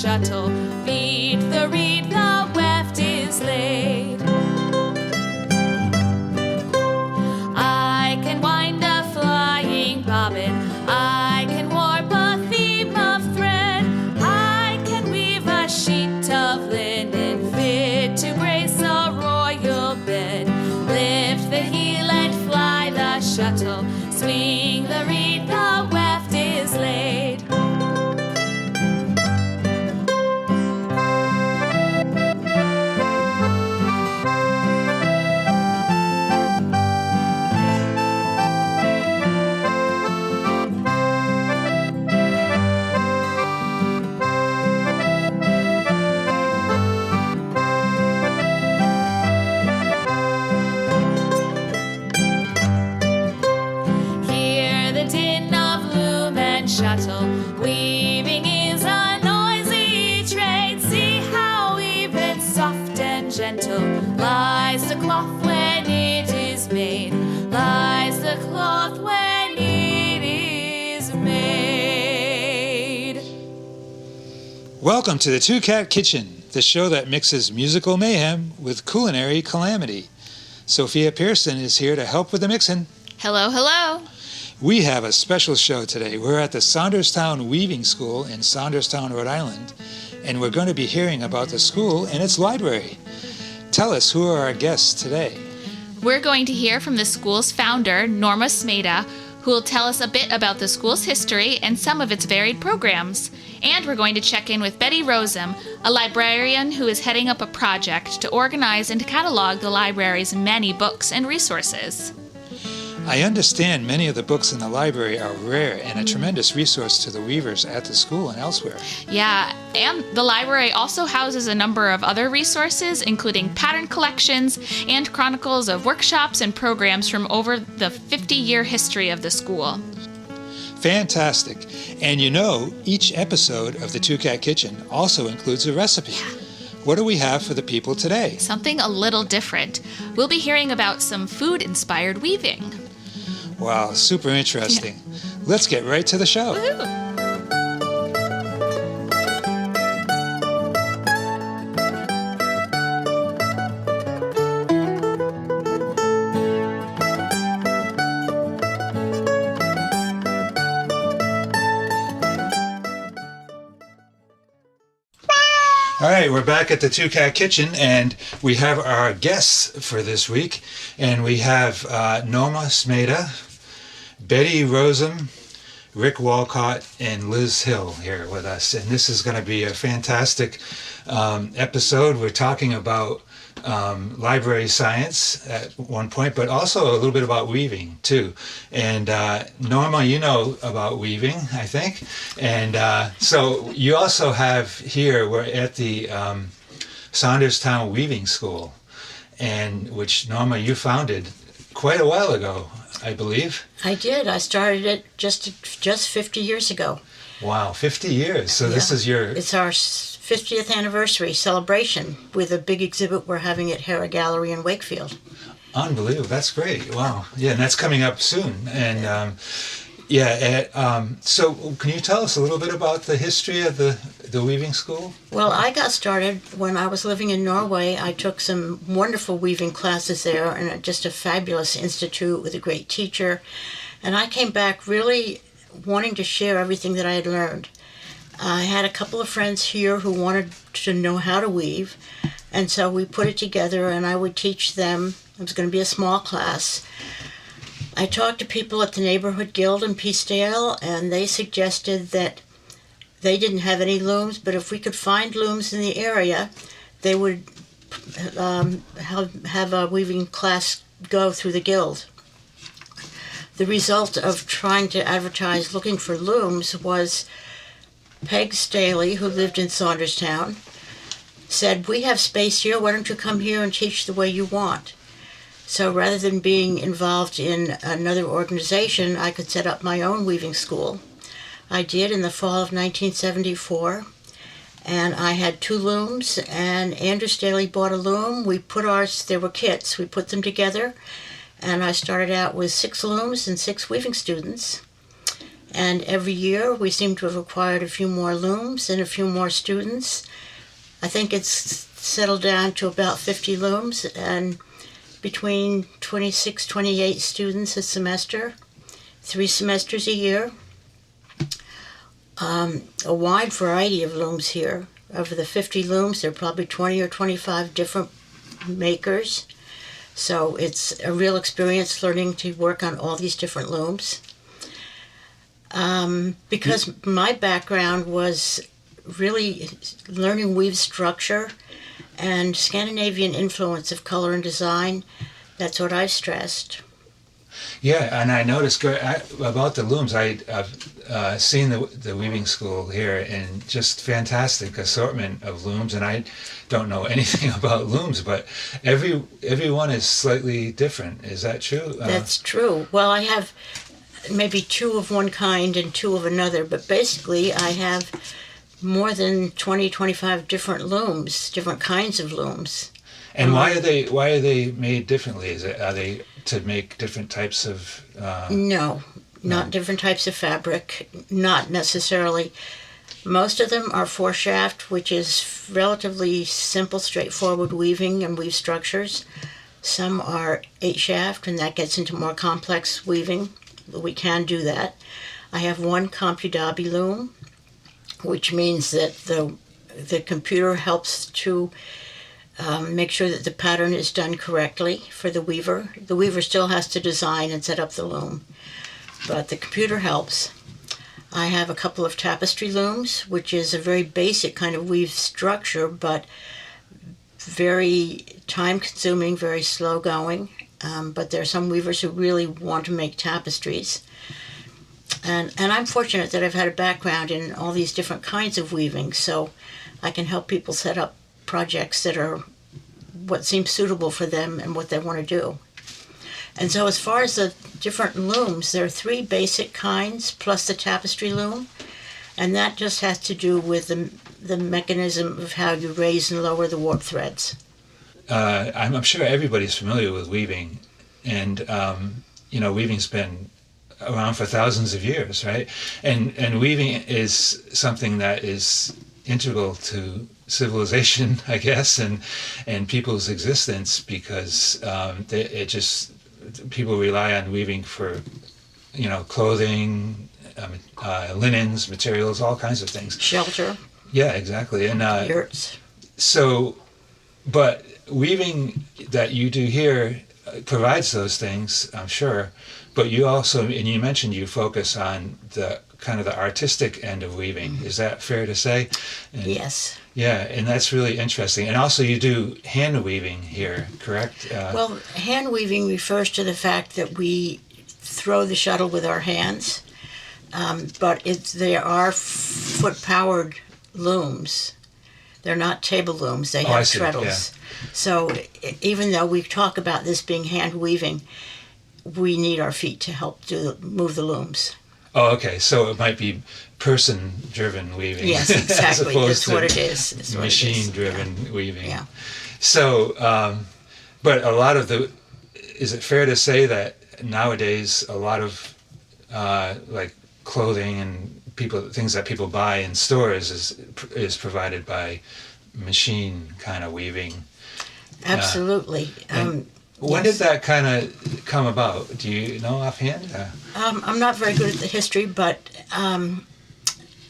shuttle. Feed the reed, the weft is laid. I can wind a flying bobbin, I can warp a theme of thread, I can weave a sheet of linen fit to grace a royal bed. Lift the heel and fly the shuttle, swing the reed, the weft is laid. Shuttle weaving is a noisy trade. See how even soft and gentle lies the cloth when it is made. Lies the cloth when it is made. Welcome to the Two Cat Kitchen, the show that mixes musical mayhem with culinary calamity. Sophia Pearson is here to help with the mixing. Hello, hello. We have a special show today. We're at the Saunderstown Weaving School in Saunderstown, Rhode Island, and we're going to be hearing about the school and its library. Tell us, who are our guests today? We're going to hear from the school's founder, Norma Smayda, who will tell us a bit about the school's history and some of its varied programs. And we're going to check in with Betty Rozum, a librarian who is heading up a project to organize and catalog the library's many books and resources. I understand many of the books in the library are rare and a tremendous resource to the weavers at the school and elsewhere. Yeah, and the library also houses a number of other resources, including pattern collections and chronicles of workshops and programs from over the 50-year history of the school. Fantastic. And you know, each episode of the Two Cat Kitchen also includes a recipe. Yeah. What do we have for the people today? Something a little different. We'll be hearing about some food-inspired weaving. Wow, super interesting. Yeah. Let's get right to the show. Woo-hoo. All right, we're back at the Two Cat Kitchen, and we have our guests for this week. And we have Norma Smayda, Betty Rozum, Rick Walcott, and Liz Hill here with us. And this is going to be a fantastic episode. We're talking about library science at one point, but also a little bit about weaving too. And Norma, you know about weaving, I think. And so you also have here, we're at the Saunderstown Weaving School, and which, Norma, you founded quite a while ago, I believe. I did. I started it just 50 years ago. Wow, 50 years. So yeah. This is your... It's our 50th anniversary celebration with a big exhibit we're having at Hera Gallery in Wakefield. Unbelievable. That's great. Wow. Yeah, and that's coming up soon. And so can you tell us a little bit about the history of the weaving school? Well, I got started when I was living in Norway. I took some wonderful weaving classes there, and just a fabulous institute with a great teacher. And I came back really wanting to share everything that I had learned. I had a couple of friends here who wanted to know how to weave, and so we put it together, and I would teach them. It was going to be a small class. I talked to people at the Neighborhood Guild in Peacedale, and they suggested that they didn't have any looms, but if we could find looms in the area, they would have a weaving class go through the guild. The result of trying to advertise looking for looms was Peg Staley, who lived in Saunderstown, said, "We have space here, why don't you come here and teach the way you want?" So rather than being involved in another organization, I could set up my own weaving school. I did in the fall of 1974, and I had 2 looms, and Andrew Staley bought a loom. We put ours, there were kits, we put them together, and I started out with 6 looms and 6 weaving students. And every year we seem to have acquired a few more looms and a few more students. I think it's settled down to about 50 looms and between 26, 28 students a semester, 3 semesters a year. A wide variety of looms here. Of the 50 looms, there are probably 20 or 25 different makers. So it's a real experience learning to work on all these different looms. Because my background was really learning weave structure and Scandinavian influence of color and design, that's what I've stressed. Yeah, and I noticed about the looms. I've seen the weaving school here, and just fantastic assortment of looms. And I don't know anything about looms, but every one is slightly different. Is that true? That's true. Well, I have maybe 2 of one kind and 2 of another, but basically I have more than 20, 25 different looms, different kinds of looms. And why are they made differently? Are they to make different types of? No, not different types of fabric. Not necessarily. Most of them are 4-shaft, which is relatively simple, straightforward weaving and weave structures. Some are 8-shaft, and that gets into more complex weaving. We can do that. I have one CompuDabi loom, which means that the computer helps to make sure that the pattern is done correctly for the weaver. The weaver still has to design and set up the loom, but the computer helps. I have a couple of tapestry looms, which is a very basic kind of weave structure, but very time-consuming, very slow-going. But there are some weavers who really want to make tapestries. And I'm fortunate that I've had a background in all these different kinds of weaving, so I can help people set up projects that are what seems suitable for them and what they want to do. And so as far as the different looms, there are 3 basic kinds plus the tapestry loom, and that just has to do with the mechanism of how you raise and lower the warp threads. I'm sure everybody's familiar with weaving, and weaving's been around for thousands of years, right? And weaving is something that is integral to civilization, I guess, and people's existence, because people rely on weaving for clothing, linens, materials, all kinds of things. Shelter. Yeah, exactly. And yurts. So, but weaving that you do here provides those things, I'm sure. But you also, and you mentioned you focus on the kind of the artistic end of weaving. Is that fair to say? And, yes. Yeah, and that's really interesting. And also you do hand weaving here, correct? Well, hand weaving refers to the fact that we throw the shuttle with our hands, but they are foot-powered looms. They're not table looms. They have treadles. Yeah. So even though we talk about this being hand weaving, we need our feet to help move the looms. Oh, okay. So it might be person-driven weaving. Yes, exactly. That's what it is. Machine-driven weaving. Yeah. So, but a lot of is it fair to say that nowadays a lot of like clothing and things that people buy in stores is provided by machine kind of weaving? Absolutely. When did that kind of come about? Do you know offhand? I'm not very good at the history, but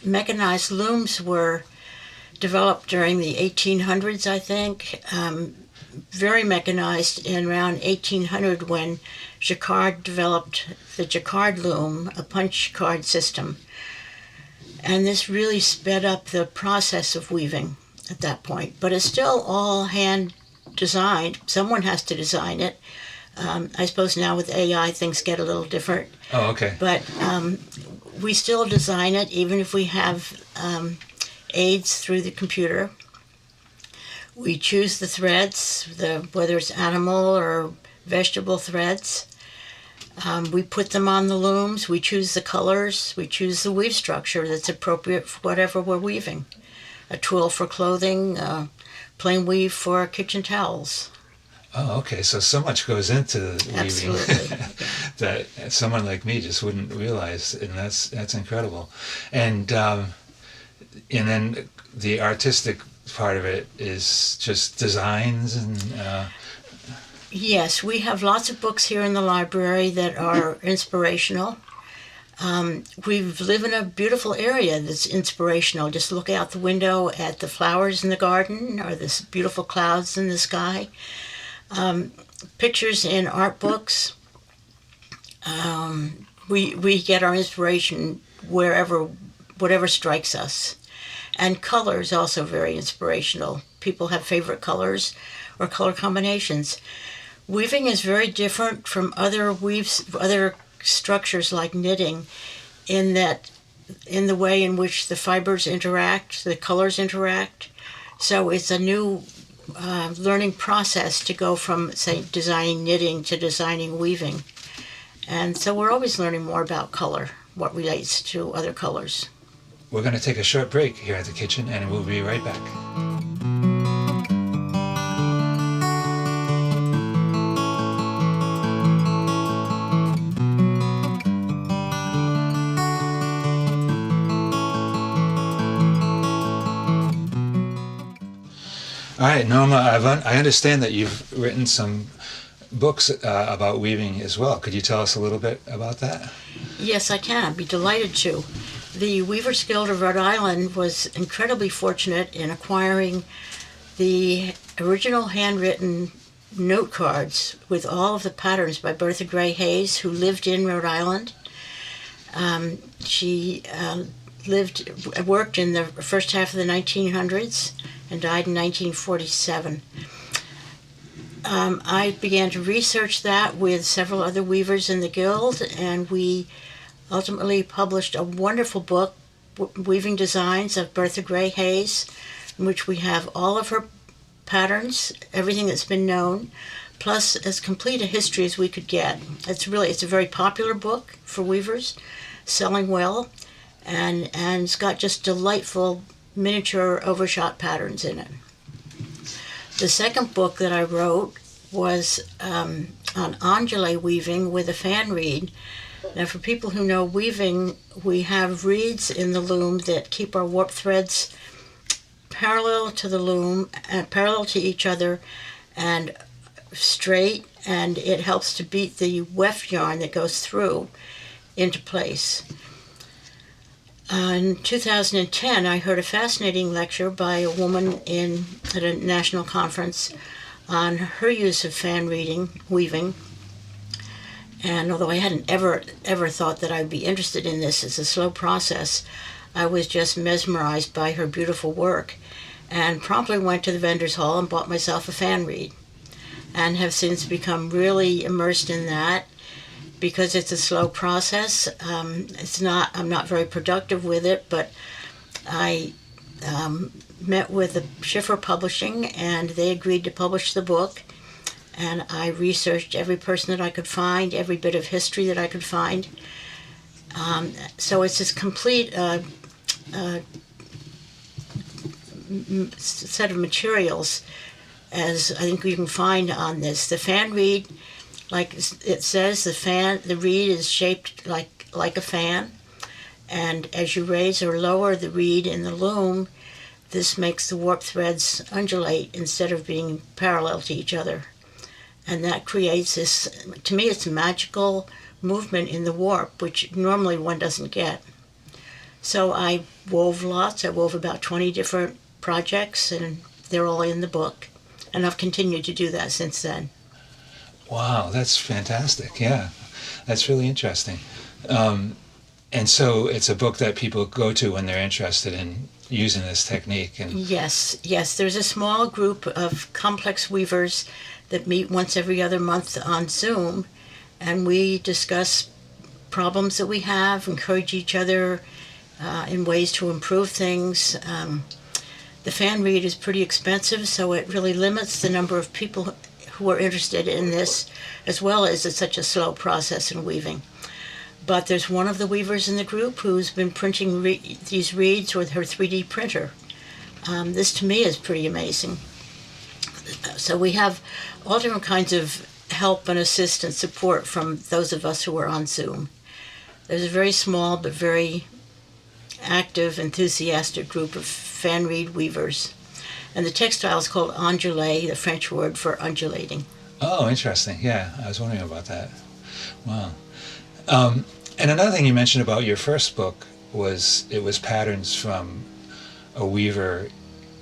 mechanized looms were developed during the 1800s, I think. Very mechanized in around 1800 when Jacquard developed the Jacquard loom, a punch card system. And this really sped up the process of weaving at that point. But it's still all hand designed. Someone has to design it. I suppose now with AI things get a little different. Oh, okay. But we still design it even if we have aids through the computer. We choose the threads, whether it's animal or vegetable threads. We put them on the looms. We choose the colors. We choose the weave structure that's appropriate for whatever we're weaving. A twill for clothing, plain weave for kitchen towels. Oh, okay. So much goes into weaving Absolutely. that someone like me just wouldn't realize, and that's incredible. And then the artistic part of it is just designs and. Yes, we have lots of books here in the library that are inspirational. We live in a beautiful area that's inspirational. Just look out the window at the flowers in the garden or the beautiful clouds in the sky. Pictures in art books. We get our inspiration whatever strikes us. And color is also very inspirational. People have favorite colors or color combinations. Weaving is very different from other structures like knitting in the way in which the fibers interact, the colors interact. So it's a new learning process to go from, say, designing knitting to designing weaving. And so we're always learning more about color, what relates to other colors. We're going to take a short break here at the kitchen, and we'll be right back. All right, Norma, I understand that you've written some books about weaving as well. Could you tell us a little bit about that? Yes, I can. I'd be delighted to. The Weavers Guild of Rhode Island was incredibly fortunate in acquiring the original handwritten note cards with all of the patterns by Bertha Gray Hayes, who lived in Rhode Island. She worked in the first half of the 1900s and died in 1947. I began to research that with several other weavers in the guild, and we ultimately published a wonderful book, Weaving Designs of Bertha Gray Hayes, in which we have all of her patterns, everything that's been known, plus as complete a history as we could get. It's a very popular book for weavers, selling well, and it's got just delightful miniature overshot patterns in it. The second book that I wrote was on undulé weaving with a fan reed. Now, for people who know weaving, we have reeds in the loom that keep our warp threads parallel to the loom, parallel to each other, and straight, and it helps to beat the weft yarn that goes through into place. In 2010, I heard a fascinating lecture by a woman at a national conference on her use of fan weaving. And although I hadn't ever thought that I'd be interested in this as a slow process, I was just mesmerized by her beautiful work and promptly went to the vendor's hall and bought myself a fan reed, and have since become really immersed in that. Because it's a slow process, I'm not very productive with it, but I met with the Schiffer Publishing, and they agreed to publish the book, and I researched every person that I could find, every bit of history that I could find. So it's this complete set of materials, as I think you can find on this. The fan reed, like it says, the reed is shaped like a fan, and as you raise or lower the reed in the loom, this makes the warp threads undulate instead of being parallel to each other. And that creates this, to me, it's a magical movement in the warp, which normally one doesn't get. So I wove lots. I wove about 20 different projects, and they're all in the book. And I've continued to do that since then. Wow, that's fantastic. Yeah, that's really interesting. And so it's a book that people go to when they're interested in using this technique. And Yes. There's a small group of complex weavers that meet once every other month on Zoom, and we discuss problems that we have, encourage each other in ways to improve things. The fan reed is pretty expensive, so it really limits the number of people who are interested in this, as well as it's such a slow process in weaving. But there's one of the weavers in the group who's been printing these reeds with her 3D printer. This to me is pretty amazing. So we have all different kinds of help and assist and support from those of us who are on Zoom. There's a very small but very active, enthusiastic group of fan reed weavers. And the textile is called ondulé, the French word for undulating. Oh, interesting. Yeah, I was wondering about that. Wow. And another thing you mentioned about your first book was it was patterns from a weaver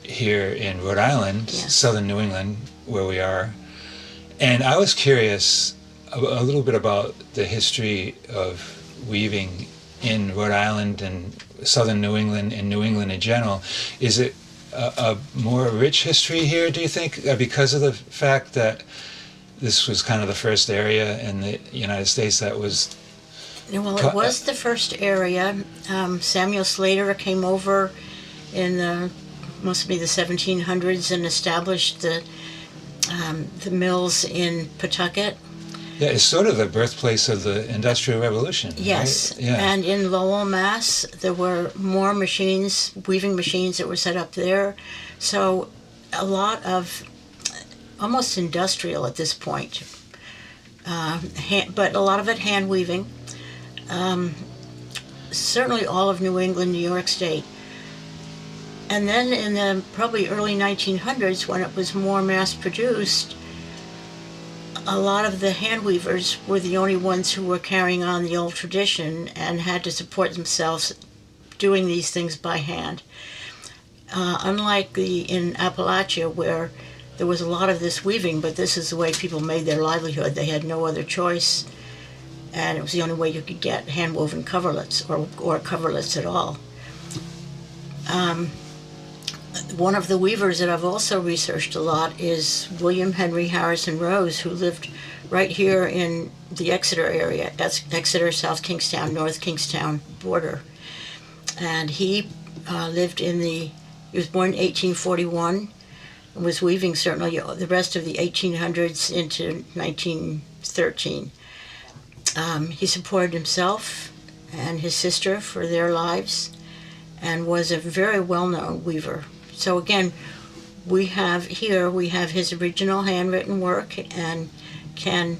here in Rhode Island, Yes. southern New England, where we are. And I was curious a little bit about the history of weaving in Rhode Island and southern New England and New England in general. Is it a more rich history here, do you think, because of the fact that this was kind of the first area in the United States that was... Well, it was the first area. Samuel Slater came over in the, must be the 1700s, and established the mills in Pawtucket. Yeah, it's sort of the birthplace of the Industrial Revolution. Yes, right? Yeah. And in Lowell, Mass, there were more machines, weaving machines that were set up there. So a lot of, almost industrial at this point, but a lot of it hand weaving. Certainly all of New England, New York State. And then in the probably early 1900s, when it was more mass produced, a lot of the hand weavers were the only ones who were carrying on the old tradition and had to support themselves doing these things by hand. Unlike in Appalachia, where there was a lot of this weaving, but this is the way people made their livelihood. They had no other choice, and it was the only way you could get hand-woven coverlets or coverlets at all. One of the weavers that I've also researched a lot is William Henry Harrison Rose, who lived right here in the Exeter area, Exeter, South Kingstown, North Kingstown border. And he he was born in 1841 and was weaving certainly the rest of the 1800s into 1913. He supported himself and his sister for their lives and was a very well-known weaver. So again, we have his original handwritten work and can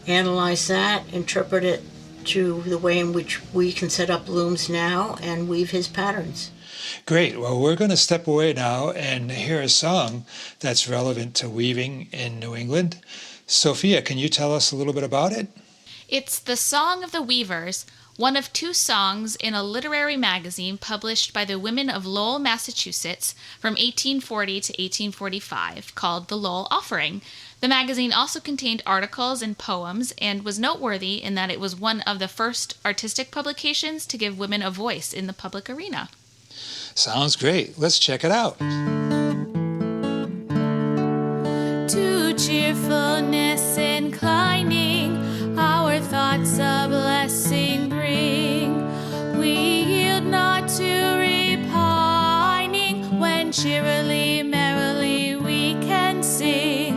analyze that, interpret it to the way in which we can set up looms now and weave his patterns. Great. Well, we're going to step away now and hear a song that's relevant to weaving in New England. Sophia, can you tell us a little bit about it? It's the Song of the Weavers, one of two songs in a literary magazine published by the women of Lowell, Massachusetts from 1840 to 1845 called The Lowell Offering. The magazine also contained articles and poems and was noteworthy in that it was one of the first artistic publications to give women a voice in the public arena. Sounds great. Let's check it out. To cheerfulness inclining, our thoughts a blessing bring. We yield not to repining, when cheerily, merrily we can sing.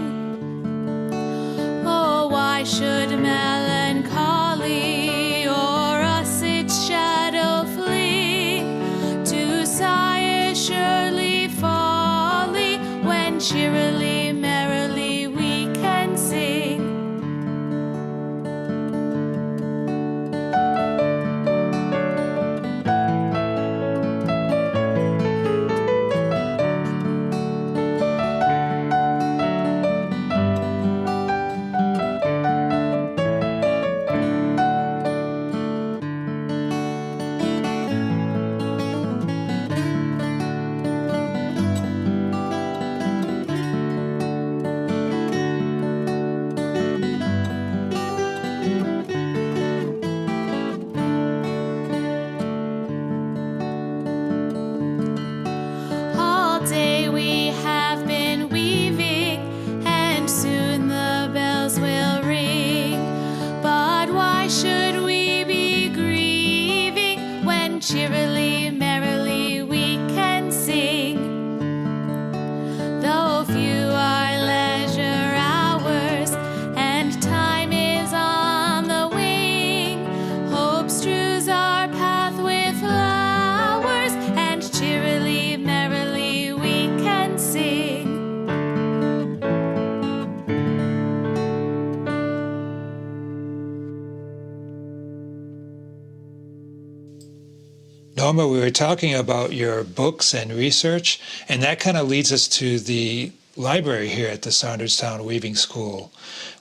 Oh, why should melancholy o'er us its shadow fling? To sigh is surely folly, when cheerily, merrily we can sing. Cheerily, merrily we can sing. Though few are leisure hours and time is on the wing, hope strews our path with flowers, and cheerily, merrily we can sing. Norma, we were talking about your books and research, and that kind of leads us to the library here at the Saunderstown Weaving School,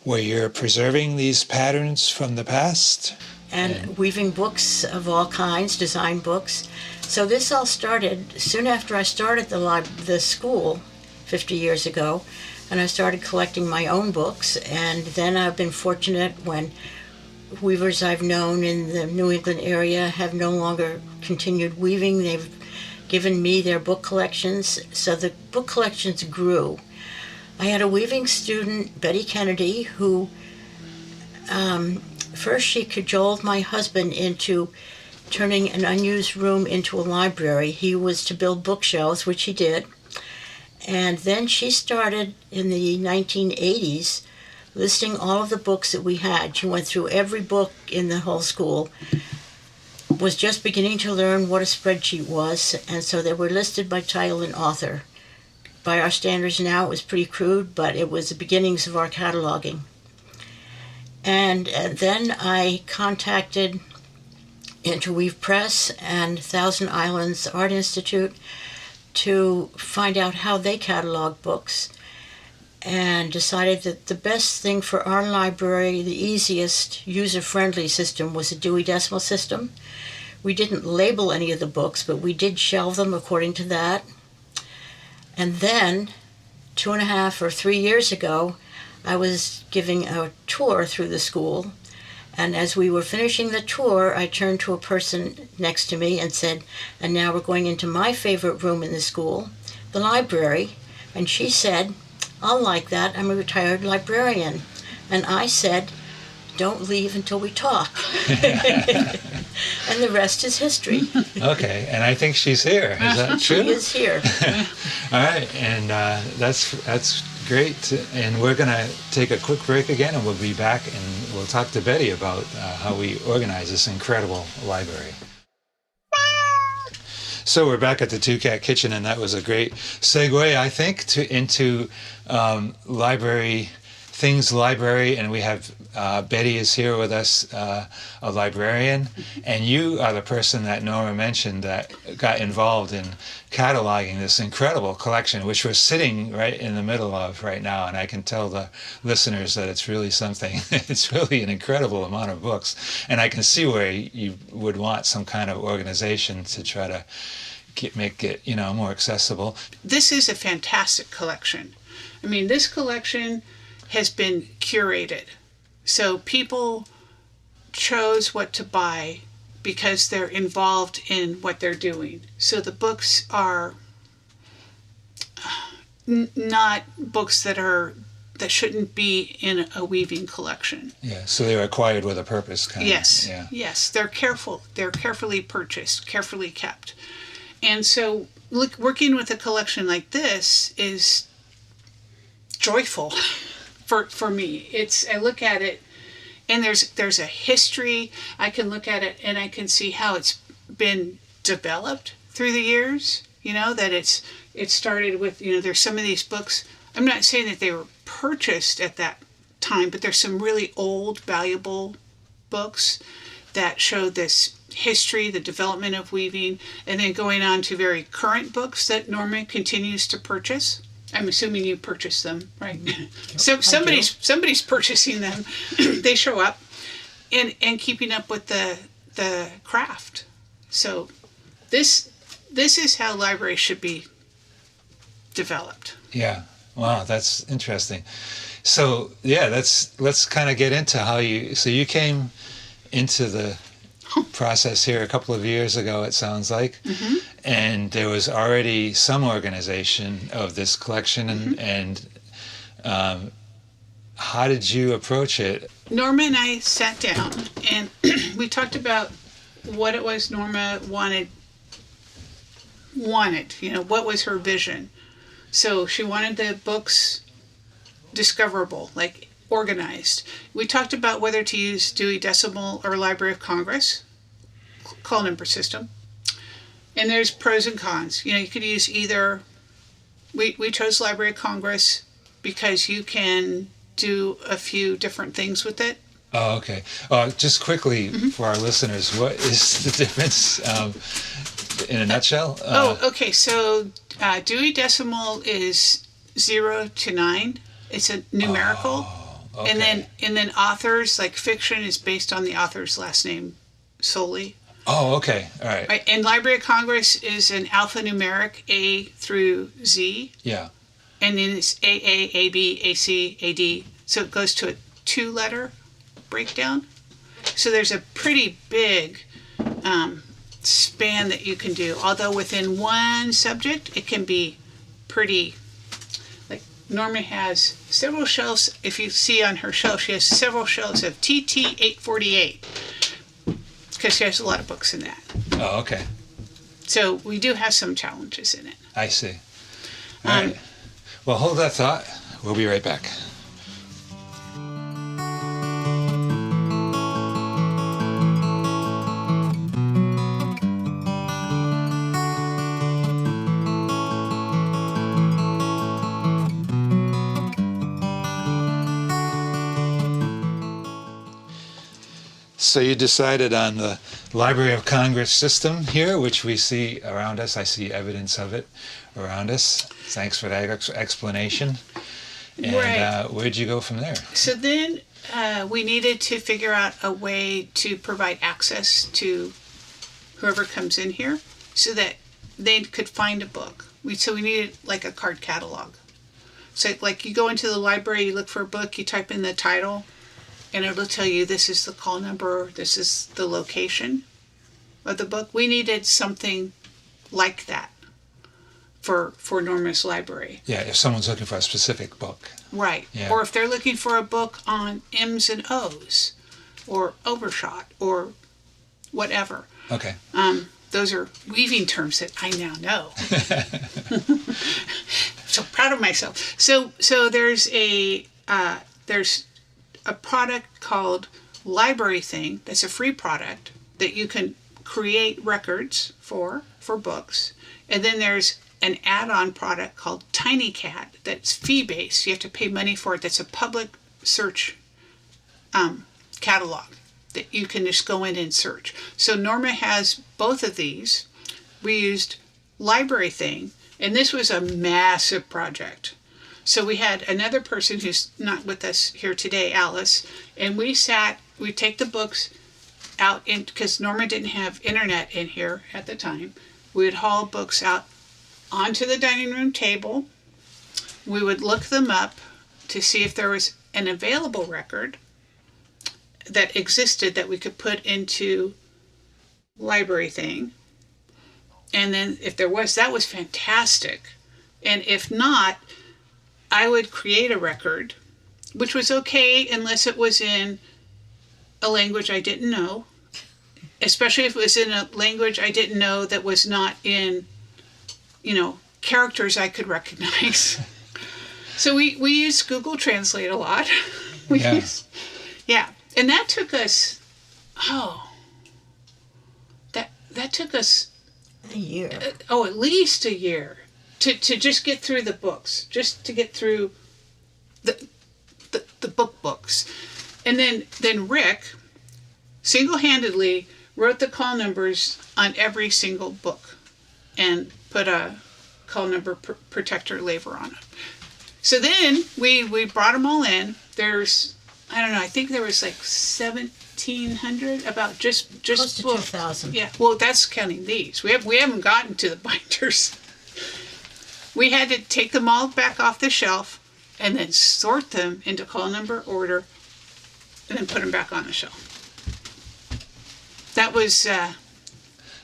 where you're preserving these patterns from the past. And weaving books of all kinds, design books. So this all started soon after I started the school 50 years ago, and I started collecting my own books. And then I've been fortunate when weavers I've known in the New England area have no longer continued weaving. They've given me their book collections, so the book collections grew. I had a weaving student, Betty Kennedy, who first she cajoled my husband into turning an unused room into a library. He was to build bookshelves, which he did. And then she started in the 1980s listing all of the books that we had. She went through every book in the whole school, was just beginning to learn what a spreadsheet was, and so they were listed by title and author. By our standards now, it was pretty crude, but it was the beginnings of our cataloging. And then I contacted Interweave Press and Thousand Islands Art Institute to find out how they catalog books, and decided that the best thing for our library, the easiest user-friendly system, was a Dewey Decimal System. We didn't label any of the books, but we did shelve them according to that. And then 2.5 or 3 years ago, I was giving a tour through the school, and as we were finishing the tour, I turned to a person next to me and said, and now we're going into my favorite room in the school, the library. And she said, I'll like that, I'm a retired librarian. And I said, don't leave until we talk. And the rest is history. Okay, and I think she's here. Is that true? She is here. All right, and that's great. And we're going to take a quick break again, and we'll be back, and we'll talk to Betty about how we organize this incredible library. So we're back at the Two Cat Kitchen, and that was a great segue, I think, into library things. Library, and we have Betty is here with us, a librarian, and you are the person that Norma mentioned that got involved in cataloging this incredible collection, which we're sitting right in the middle of right now, and I can tell the listeners that it's really something. It's really an incredible amount of books, and I can see where you would want some kind of organization to try to make it, more accessible. This is a fantastic collection. I mean, this collection has been curated. So people chose what to buy because they're involved in what they're doing. So the books are not books that shouldn't be in a weaving collection. Yeah, so they were acquired with a purpose, kind yes, of. Yeah. Yes, they're careful. They're carefully purchased, carefully kept. And so working with a collection like this is joyful. For me, I look at it, and there's a history. I can look at it, and I can see how it's been developed through the years. That it started with there's some of these books. I'm not saying that they were purchased at that time, but there's some really old, valuable books that show this history, the development of weaving, and then going on to very current books that Norma continues to purchase. I'm assuming you purchase them, right? So somebody's purchasing them. They show up, and keeping up with the craft. So this is how libraries should be developed. Yeah. Wow, that's interesting. So yeah, let's kind of get into how you came into the process here a couple of years ago, it sounds like. Mm-hmm. And there was already some organization of this collection, and how did you approach it? Norma and I sat down, and we talked about what it was Norma wanted, what was her vision. So she wanted the books discoverable, like organized. We talked about whether to use Dewey Decimal or Library of Congress call number system. And there's pros and cons. You could use either. We chose Library of Congress because you can do a few different things with it. Oh, okay. Just quickly for our listeners, what is the difference in a nutshell? Okay. So Dewey Decimal is 0 to 9. It's a numerical. Okay. And then authors, like fiction, is based on the author's last name solely. Oh, okay. All right. Right. And Library of Congress is an alphanumeric A through Z. Yeah. And then it's AA, AB, AC, AD. So it goes to a 2-letter breakdown. So there's a pretty big span that you can do. Although within one subject, it can be pretty. Like Norma has several shelves. If you see on her shelf, she has several shelves of TT 848 because she has a lot of books in that. Oh, okay. So we do have some challenges in it. I see. All right. Well, hold that thought. We'll be right back. So you decided on the Library of Congress system here, which we see around us. I see evidence of it around us. Thanks for that explanation. And Right. Where'd you go from there? So then we needed to figure out a way to provide access to whoever comes in here so that they could find a book. So we needed like a card catalog. So like you go into the library, you look for a book, you type in the title, and it'll tell you this is the call number, this is the location of the book. We needed something like that for Norma's library. Yeah, if someone's looking for a specific book. Right. Yeah. Or if they're looking for a book on M's and O's or overshot or whatever. Okay. Those are weaving terms that I now know. So proud of myself. So there's a product called Library Thing that's a free product that you can create records for books. And then there's an add-on product called TinyCat that's fee-based. You have to pay money for it. That's a public search catalog that you can just go in and search. So Norma has both of these. We used Library Thing, and this was a massive project. So we had another person who's not with us here today, Alice, and we take the books out in, because Norma didn't have internet in here at the time. We would haul books out onto the dining room table. We would look them up to see if there was an available record that existed that we could put into Library Thing. And then if there was, that was fantastic. And if not, I would create a record, which was okay unless it was in a language I didn't know, especially if it was in a language I didn't know that was not in, characters I could recognize. So we used Google Translate a lot. And that took us, that took us A year. at least a year to just get through the books, just to get through the books. And then Rick single-handedly wrote the call numbers on every single book and put a call number protector label on it. So then we brought them all in. There's, I don't know, I think there was like 1,700 about just Close to books. 2,000. Yeah, well, that's counting these. We haven't gotten to the binders. We had to take them all back off the shelf and then sort them into call number order and then put them back on the shelf. That was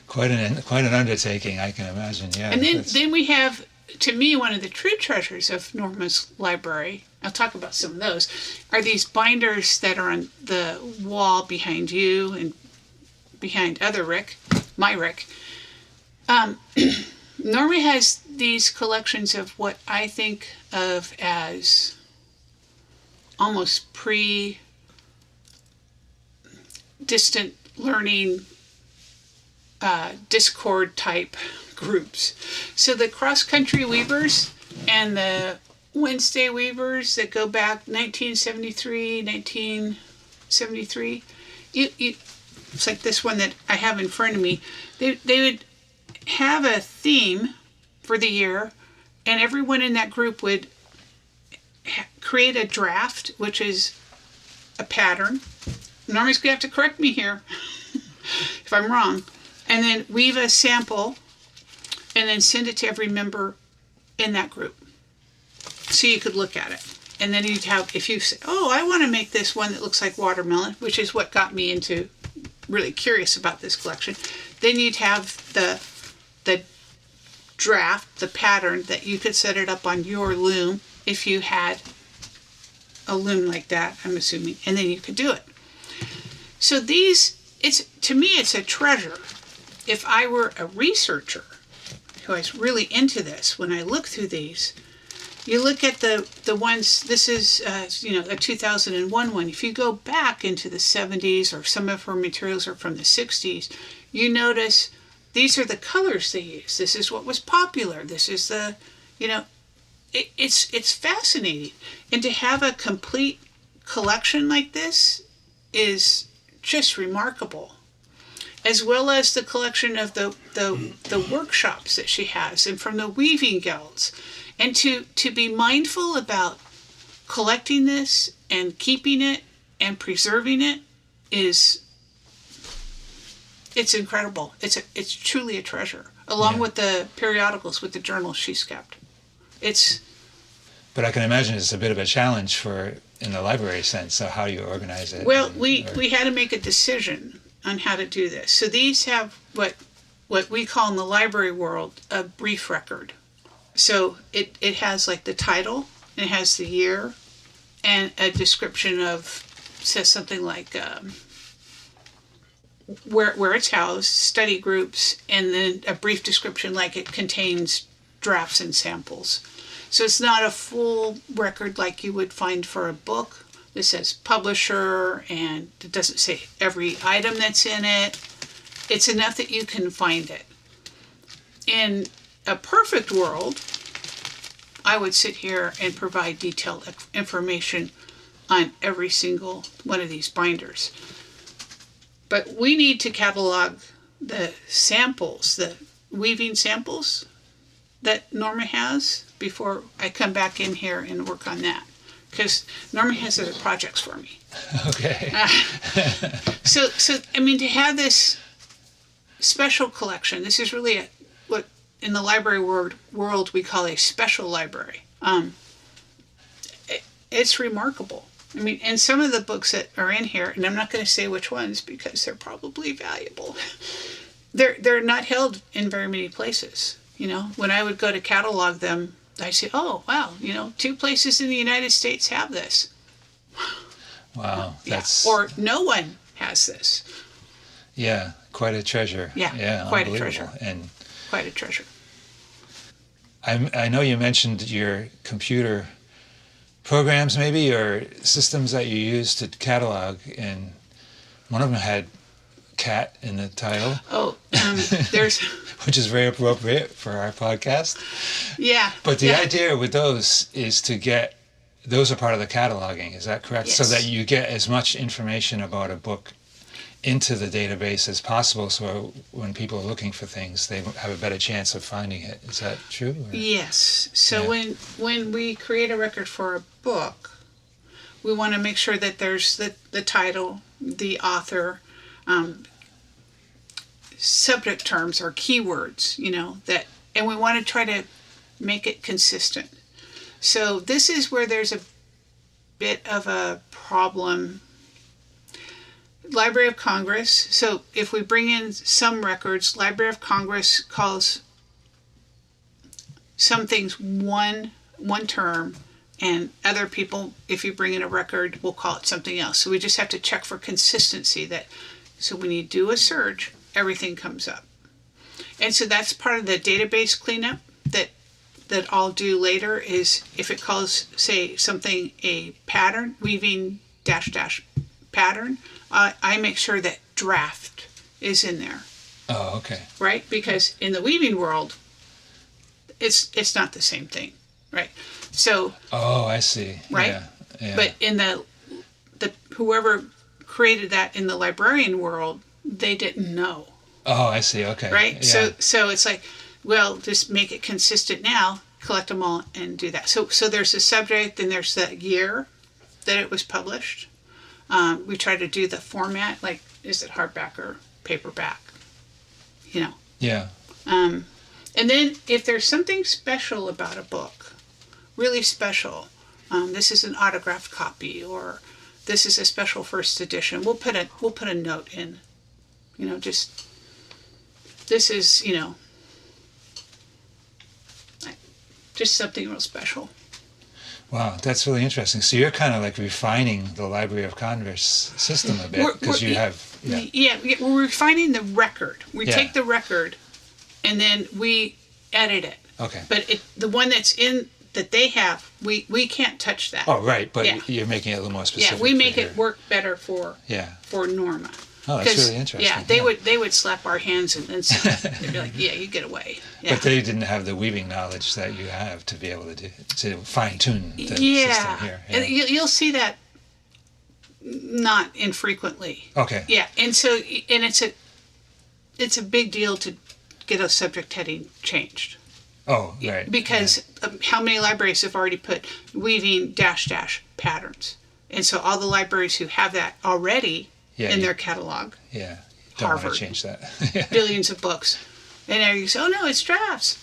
Quite an undertaking, I can imagine. Yeah. and then we have, to me, one of the true treasures of Norma's library, I'll talk about some of those, are these binders that are on the wall behind you and behind other Rick, my Rick. Norma has these collections of what I think of as almost distant learning Discord type groups. So the cross-country weavers and the Wednesday weavers that go back 1973, it's like this one that I have in front of me. They would have a theme for the year, and everyone in that group would create a draft, which is a pattern. Norma's going to have to correct me here if I'm wrong. And then weave a sample and then send it to every member in that group so you could look at it. And then you'd have, if you say, oh, I want to make this one that looks like watermelon, which is what got me into really curious about this collection, then you'd have the draft, the pattern, that you could set it up on your loom if you had a loom like that, I'm assuming, and then you could do it. So to me, it's a treasure. If I were a researcher who is really into this, when I look through these, you look at the ones, this is, a 2001 one. If you go back into the 70s, or some of her materials are from the 60s, you notice these are the colors they use. This is what was popular. This is the, it's fascinating. And to have a complete collection like this is just remarkable. As well as the collection of the workshops that she has, and from the weaving guilds. And to be mindful about collecting this and keeping it and preserving it it's incredible. It's truly a treasure, along with the periodicals, with the journals she's kept. But I can imagine it's a bit of a challenge in the library sense. So how do you organize it? Well, we had to make a decision on how to do this. So these have what we call in the library world a brief record. So it has like the title, and it has the year, and a description says something like where it's housed, study groups, and then a brief description like it contains drafts and samples. So it's not a full record like you would find for a book. This says publisher, and it doesn't say every item that's in it. It's enough that you can find it. In a perfect world, I would sit here and provide detailed information on every single one of these binders. But we need to catalog the samples, the weaving samples that Norma has, before I come back in here and work on that. Because Norma has other projects for me. Okay. So to have this special collection, this is really what in the library world we call a special library. It's remarkable. And some of the books that are in here, and I'm not going to say which ones because they're probably valuable, they're not held in very many places. When I would go to catalog them, I say, oh, wow, 2 places in the United States have this. Wow. Or no one has this. Yeah, quite a treasure. Yeah, quite a treasure. And quite a treasure. I know you mentioned your computer programs maybe, or systems that you use to catalog, and one of them had cat in the title. Oh, there's... Which is very appropriate for our podcast. Yeah. But the idea with those is to get... Those are part of the cataloging, is that correct? Yes. So that you get as much information about a book into the database as possible, so when people are looking for things, they have a better chance of finding it. Is that true? Or? Yes. So when we create a record for a book, we want to make sure that there's the title, the author, subject terms or keywords, and we want to try to make it consistent. So this is where there's a bit of a problem. Library of Congress, so if we bring in some records, Library of Congress calls some things one term, and other people, if you bring in a record, will call it something else. So we just have to check for consistency so when you do a search, everything comes up. And so that's part of the database cleanup that I'll do later, is if it calls, say, something a pattern, weaving -- pattern, I make sure that draft is in there. Oh, okay. Right? Because in the weaving world, it's not the same thing, right? So. Oh, I see. Right? Yeah. But in the whoever created that in the librarian world, they didn't know. Oh, I see. Okay. Right? Yeah. So it's like, well, just make it consistent now, collect them all and do that. So there's a subject and there's the year that it was published. We try to do the format, like, is it hardback or paperback? You know. Yeah. And then if there's something special about a book, really special, this is an autographed copy, or this is a special first edition, we'll put a note in, you know, just, this is, you know, just something real special. Wow, that's really interesting. So you're kind of like refining the Library of Congress system a bit, because you have... Yeah, we're refining the record. We take the record and then we edit it. Okay. But the one that's in, that they have, we can't touch that. Oh, right, but you're making it a little more specific. Yeah, we make it work better for Norma. Oh, that's really interesting. Yeah, they would slap our hands and then they'd be like, yeah, you get away. Yeah. But they didn't have the weaving knowledge that you have to be able to fine tune the system here. Yeah, and you'll see that not infrequently. Okay. Yeah, and so it's a big deal to get a subject heading changed. Oh, right. Because how many libraries have already put weaving -- patterns, and so all the libraries who have that already in their catalog. Yeah. Don't Harvard. want to change that. Billions of books. And they're going to say, oh no, it's drafts.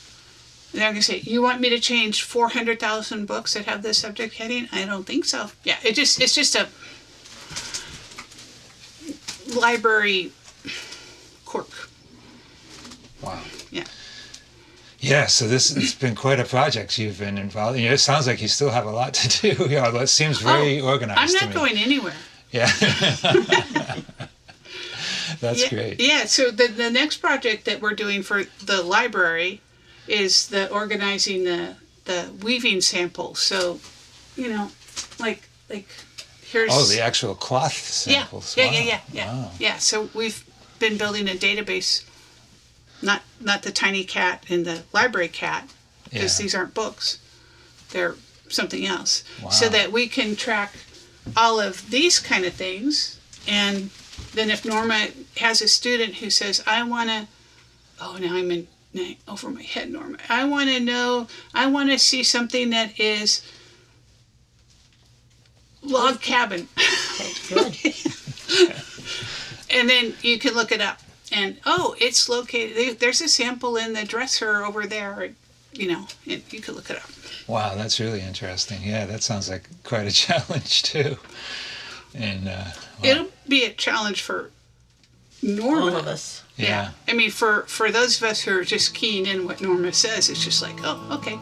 And they're going to say, you want me to change 400,000 books that have this subject heading? I don't think so. Yeah, it's just a library quirk. Wow. Yeah. Yeah, so it's been quite a project you've been involved in. It sounds like you still have a lot to do. Yeah, it seems very organized I'm to not me. going anywhere. Yeah. That's great. Yeah, so the next project that we're doing for the library is the organizing the weaving samples. So, you know, like here's... Oh, the actual cloth samples. Yeah. Wow. Yeah, so we've been building a database, not the tiny cat and the library cat, because these aren't books. They're something else. Wow. So that we can track all of these kind of things. And then if Norma has a student who says, I want to, now I'm over my head, Norma. I want to see something that is log cabin. That's good. And then you can look it up. And, it's located, there's a sample in the dresser over there, you know, and you can look it up. Wow, that's really interesting. Yeah, that sounds like quite a challenge, too. And It'll be a challenge for Norma. All of us. Yeah. I mean, for those of us who are just keying in what Norma says, it's just like, okay.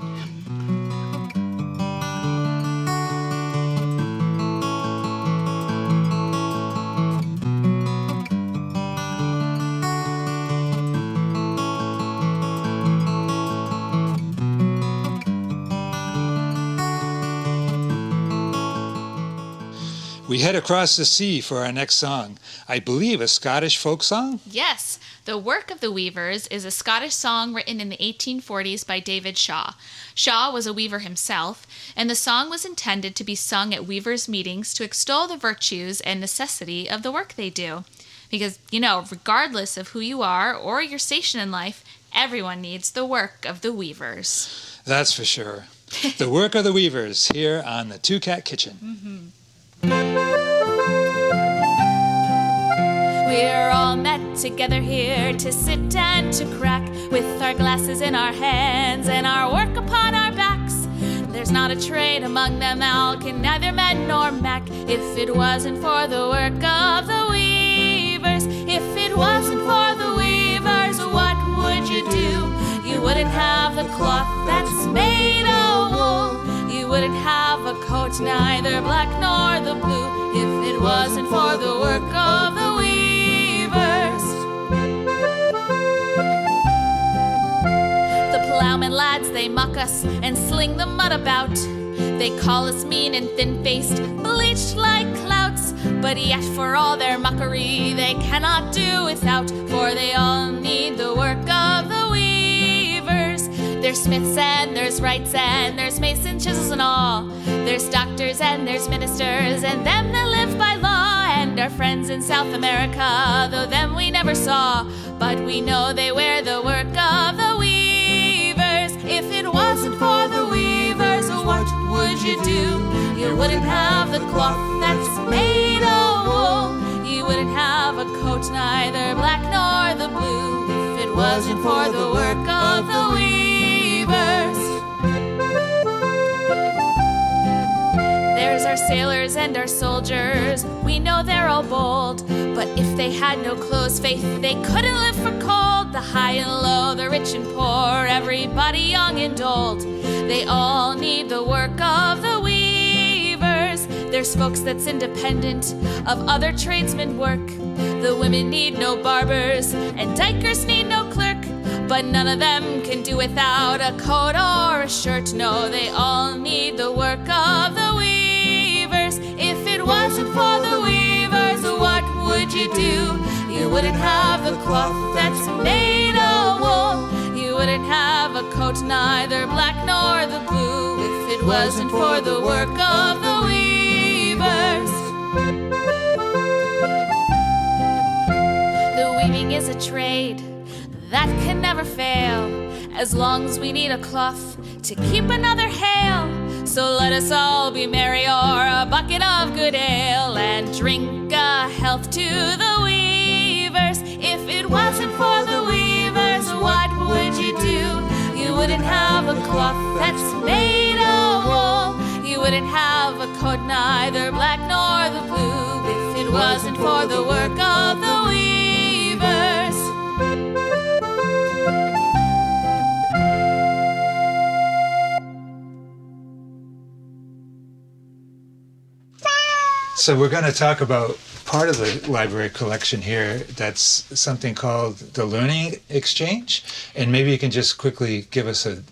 we head across the sea for our next song. I believe a Scottish folk song? Yes, The Work of the Weavers is a Scottish song written in the 1840s by David Shaw. Shaw was a weaver himself, and the song was intended to be sung at weavers' meetings to extol the virtues and necessity of the work they do. Because, regardless of who you are or your station in life, everyone needs the work of the weavers. That's for sure. The Work of the Weavers here on the Two Cat Kitchen. Mm-hmm. We're all met together here to sit and to crack, with our glasses in our hands and our work upon our backs. There's not a trade among them all, can neither mend nor mack, if it wasn't for the work of the weavers. If it wasn't for the weavers, what would you do? You wouldn't have the cloth that's made of wool. You wouldn't have a coat, neither black nor the blue, if it wasn't for the work of the weavers. The plowmen lads, they mock us and sling the mud about. They call us mean and thin-faced, bleached like clouts. But yet for all their mockery they cannot do without, for they all need the work of the weavers. There's smiths and there's wrights and there's masons, chisels and all. There's doctors and there's ministers and them that live by law. And and our friends in South America, though them we never saw, but we know they wear the work of the weavers. If it wasn't for the weavers, what would you do? You wouldn't have the cloth that's made of wool. You wouldn't have a coat neither black nor the blue, if it wasn't for the work of the weavers. There's our sailors and our soldiers, we know they're all bold, but if they had no clothes, faith, they couldn't live for cold. The high and low, the rich and poor, everybody young and old, they all need the work of the weavers. There's folks that's independent of other tradesmen work. The women need no barbers, and dikers need no clerk, but none of them can do without a coat or a shirt. No, they all need the work of the weavers. If it wasn't for the weavers, what would you do? You wouldn't have the cloth that's made of wool. You wouldn't have a coat neither black nor the blue, if it wasn't for the work of the weavers. The weaving is a trade that can never fail, as long as we need a cloth to keep another hale. So let us all be merry o'er a bucket of good ale, and drink a health to the weavers. If it wasn't for the weavers, what would you do? You wouldn't have a cloth that's made of wool. You wouldn't have a coat neither black nor the blue, if it wasn't for the work of the weavers. So we're going to talk about part of the library collection here. That's something called the Learning Exchange, and maybe you can just quickly give us an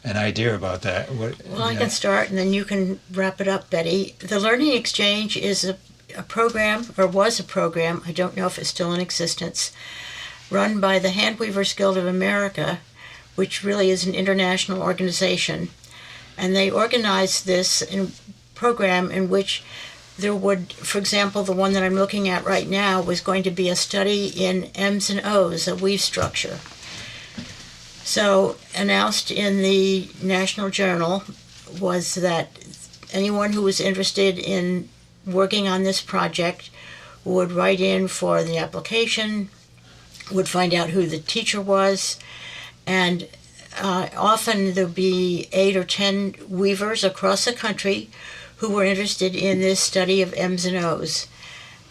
idea about that. Well, I can start, and then you can wrap it up, Betty. The Learning Exchange is a program, or was a program, I don't know if it's still in existence, run by the Handweavers Guild of America, which really is an international organization. And they organized this program in which there would, for example, the one that I'm looking at right now was going to be a study in M's and O's, a weave structure. So announced in the National Journal was that anyone who was interested in working on this project would write in for the application, would find out who the teacher was, and often there'd be 8 or 10 weavers across the country who were interested in this study of M's and O's.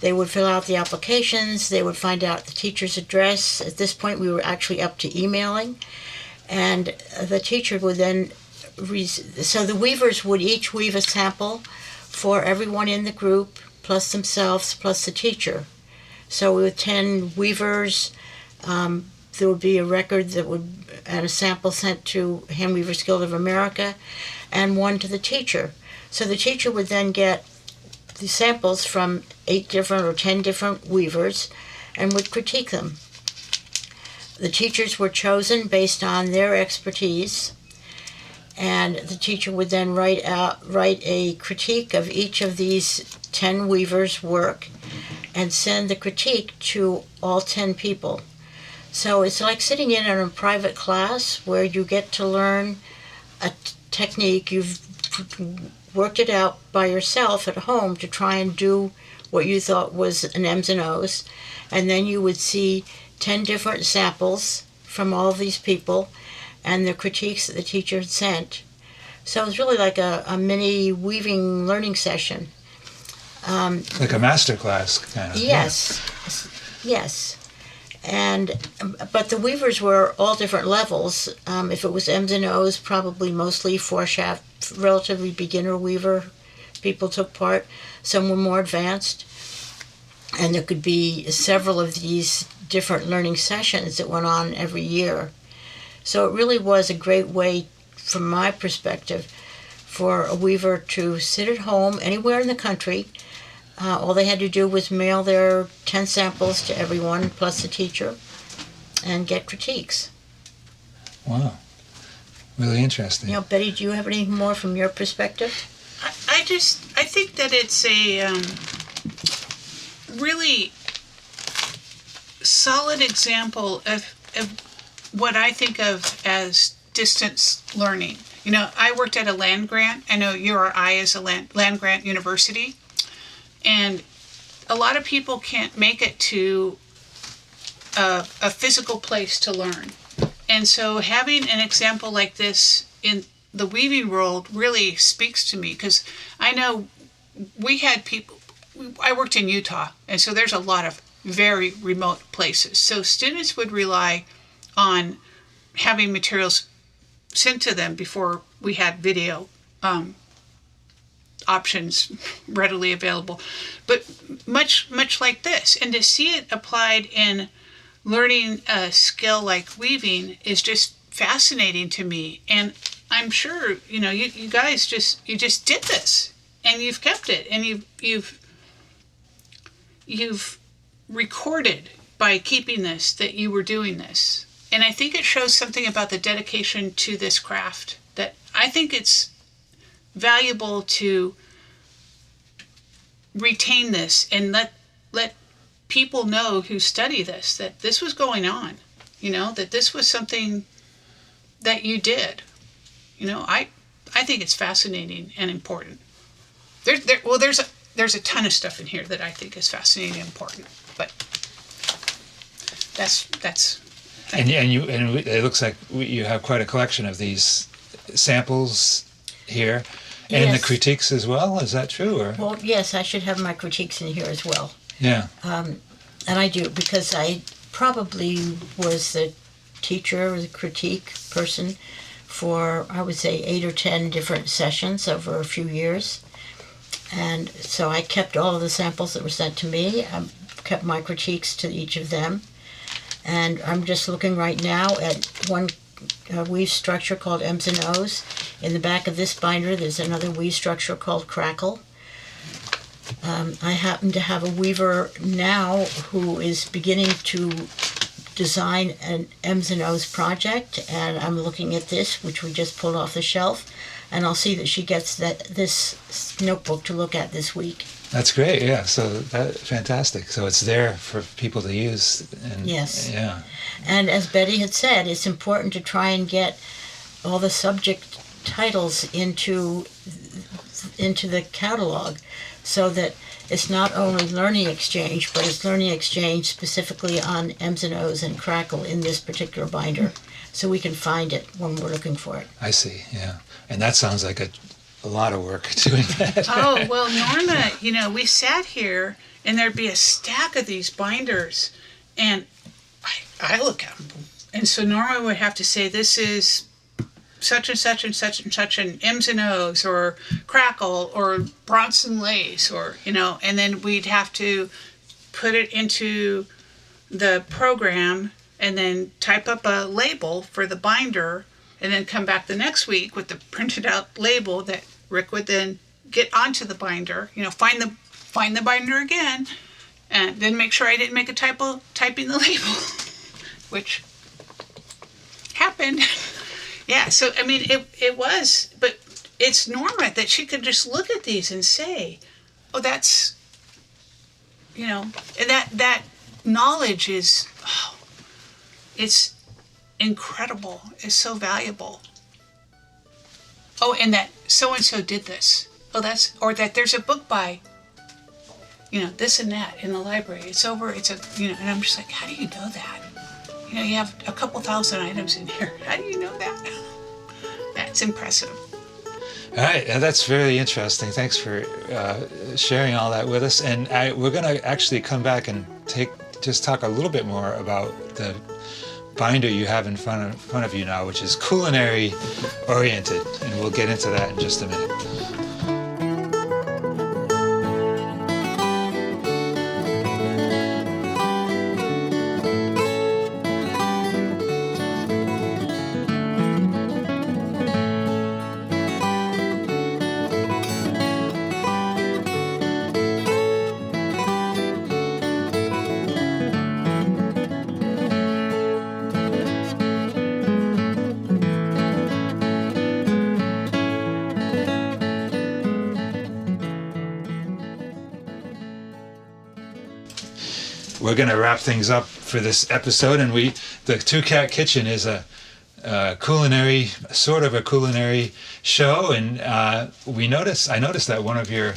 They would fill out the applications, they would find out the teacher's address. At this point we were actually up to emailing, and the teacher would then, so the weavers would each weave a sample for everyone in the group, plus themselves, plus the teacher. So with 10 weavers, there would be a record that would, and a sample sent to Handweavers Guild of America, and one to the teacher. So the teacher would then get the samples from 8 different or 10 different weavers and would critique them. The teachers were chosen based on their expertise, and the teacher would then write a critique of each of these 10 weavers' work and send the critique to all 10 people. So it's like sitting in a private class where you get to learn a technique. You've worked it out by yourself at home to try and do what you thought was an M's and O's, and then you would see 10 different samples from all of these people and the critiques that the teacher had sent. So it was really like a mini weaving learning session. Like a master class kind of. Yes, yes. But the weavers were all different levels. If it was M's and O's, probably mostly 4-shaft, relatively beginner weaver people took part. Some were more advanced. And there could be several of these different learning sessions that went on every year. So it really was a great way, from my perspective, for a weaver to sit at home anywhere in the country. All they had to do was mail their 10 samples to everyone, plus the teacher, and get critiques. Wow. Really interesting. You know, Betty, do you have any more from your perspective? I think that it's really solid example of what I think of as distance learning. You know, I worked at a land grant. I know URI is a land grant university. And a lot of people can't make it to a physical place to learn. And so having an example like this in the weaving world really speaks to me, because I know we had people, I worked in Utah, and so there's a lot of very remote places. So students would rely on having materials sent to them before we had video options readily available. But much like this, and to see it applied in learning a skill like weaving is just fascinating to me. And I'm sure, you know, you guys just did this, and you've kept it, and you've recorded by keeping this that you were doing this. And I think it shows something about the dedication to this craft, that I think it's valuable to retain this and let people know who study this that this was going on, you know, that this was something that you did. You know, I think it's fascinating and important. There's a ton of stuff in here that I think is fascinating and important, but that's. And it looks like you have quite a collection of these samples here, and Yes. the critiques as well. Is that true? Or Well, yes, I should have my critiques in here as well. yeah, And I do, because I probably was the teacher or the critique person for, I would say, 8 or 10 different sessions over a few years. And so I kept all of the samples that were sent to me. I kept my critiques to each of them. And I'm just looking right now at one weave structure called M's and O's. In the back of this binder, there's another weave structure called Crackle. I happen to have a weaver now who is beginning to design an M's and O's project, and I'm looking at this, which we just pulled off the shelf, and I'll see that she gets this notebook to look at this week. that's great. Yeah, so fantastic. So it's there for people to use. And, Yes. Yeah. And as Betty had said, it's important to try and get all the subject titles into the catalog, so that it's not only learning exchange, but it's learning exchange specifically on M's and O's and Crackle in this particular binder, so we can find it when we're looking for it. I see. Yeah, and that sounds like a lot of work doing that. Oh, well, Norma, you know, we sat here and there'd be a stack of these binders, and I look at them. And so Norma would have to say, this is such and such and such and such, and M's and O's, or Crackle, or Bronson Lace, or, you know, and then we'd have to put it into the program and then type up a label for the binder, and then come back the next week with the printed out label that Rick would then get onto the binder, you know, find the binder again, and then make sure I didn't make a typo typing the label, which happened. Yeah, so I mean, it was, but it's Norma that she could just look at these and say, oh, that's, you know, and that knowledge is, oh, it's incredible. It's so valuable. Oh, and that so-and-so did this. Oh, or that there's a book by, you know, this and that in the library. It's a, you know, and I'm just like, how do you know that? You know, you have a couple thousand items in here. How do you know that? That's impressive. All right, that's very interesting. Thanks for sharing all that with us. And we're going to actually come back and just talk a little bit more about the binder you have in front of you now, which is culinary oriented, and we'll get into that in just a minute. we're going to wrap things up for this episode. And the Two Cat Kitchen is a culinary show. And I noticed that one of your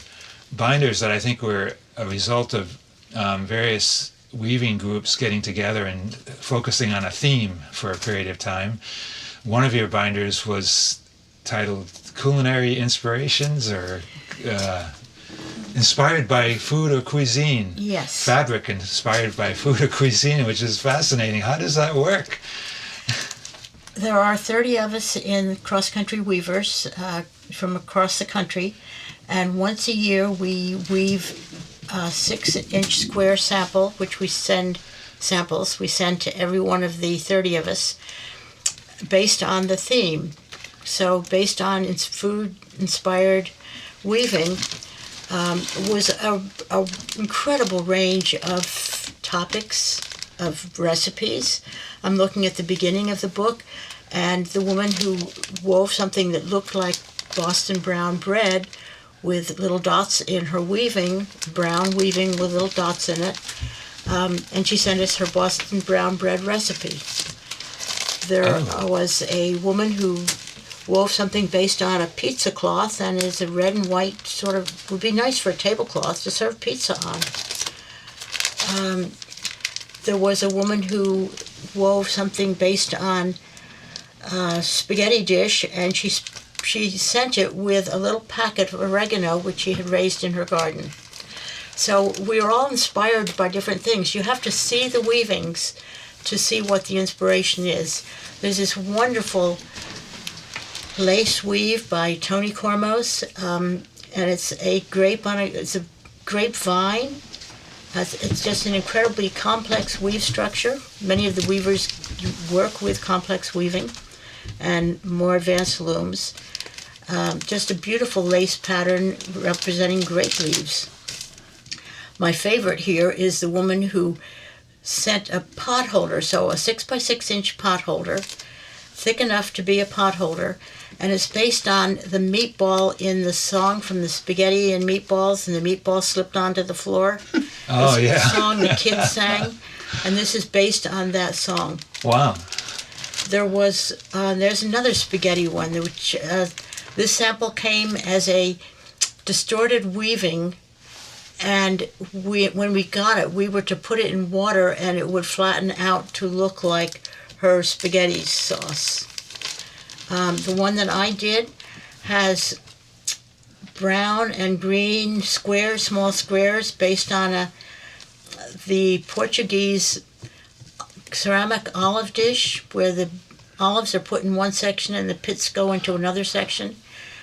binders that I think were a result of various weaving groups getting together and focusing on a theme for a period of time. One of your binders was titled Culinary Inspirations, or inspired by food or cuisine. Yes. Fabric inspired by food or cuisine, which is fascinating. How does that work? There are 30 of us in cross-country weavers from across the country, and once a year we weave a 6-inch square sample, which we send to every one of the 30 of us based on the theme. So based on its food-inspired weaving, was a incredible range of topics, of recipes. I'm looking at the beginning of the book, and the woman who wove something that looked like Boston brown bread with little dots in her weaving, brown weaving with little dots in it, and she sent us her Boston brown bread recipe. There was a woman who wove something based on a pizza cloth, and is a red and white sort of, would be nice for a tablecloth to serve pizza on. There was a woman who wove something based on a spaghetti dish, and she sent it with a little packet of oregano which she had raised in her garden. So we are all inspired by different things. You have to see the weavings to see what the inspiration is. There's this wonderful lace weave by Tony Cormos, and it's a grapevine. It's just an incredibly complex weave structure. Many of the weavers work with complex weaving and more advanced looms. Just a beautiful lace pattern representing grape leaves. My favorite here is the woman who sent a pot holder, so a 6x6 inch pot holder, thick enough to be a pot holder, and it's based on the meatball in the song from the Spaghetti and Meatballs, and the meatball slipped onto the floor. Oh, It's yeah. a song the kids sang, and this is based on that song. Wow. There's another spaghetti one, which this sample came as a distorted weaving, and when we got it, we were to put it in water and it would flatten out to look like her spaghetti sauce. The one that I did has brown and green squares, small squares, based on the Portuguese ceramic olive dish, where the olives are put in one section and the pits go into another section,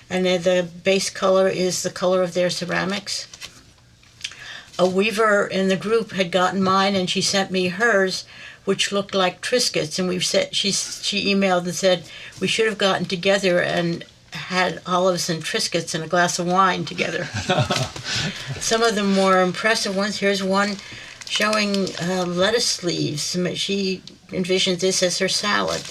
and the base color is the color of their ceramics. A weaver in the group had gotten mine, and she sent me hers, which looked like Triscuits, and she emailed and said we should have gotten together and had olives and Triscuits and a glass of wine together. Some of the more impressive ones, here's one showing lettuce leaves. She envisioned this as her salad.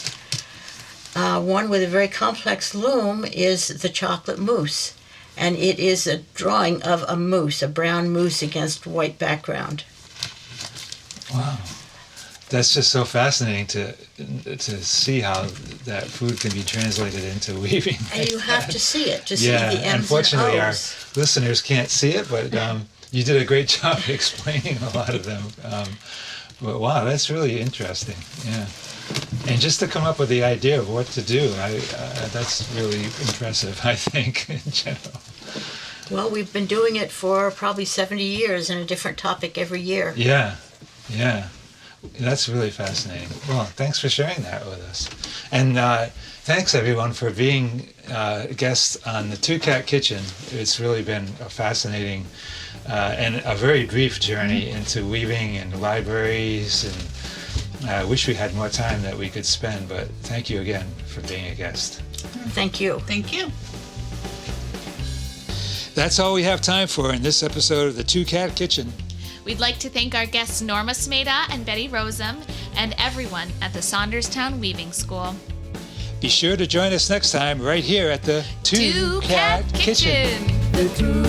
One with a very complex loom is the chocolate mousse, and it is a drawing of a moose, a brown moose against white background. Wow. That's just so fascinating to see how that food can be translated into weaving. And you have to see it to see Yeah, the M's unfortunately and our O's. listeners can't see it, but you did a great job explaining a lot of them. But wow, that's really interesting. Yeah. And just to come up with the idea of what to do, that's really impressive, I think, in general. Well, we've been doing it for probably 70 years and a different topic every year. Yeah, yeah. That's really fascinating. Well, thanks for sharing that with us. And thanks, everyone, for being guests on the Two Cat Kitchen. It's really been a fascinating and a very brief journey into weaving and libraries. And I wish we had more time that we could spend, but thank you again for being a guest. Thank you. Thank you. That's all we have time for in this episode of the Two Cat Kitchen. We'd like to thank our guests Norma Smayda and Betty Rozum, and everyone at the Saunderstown Weaving School. Be sure to join us next time right here at the Two Cat Kitchen. The two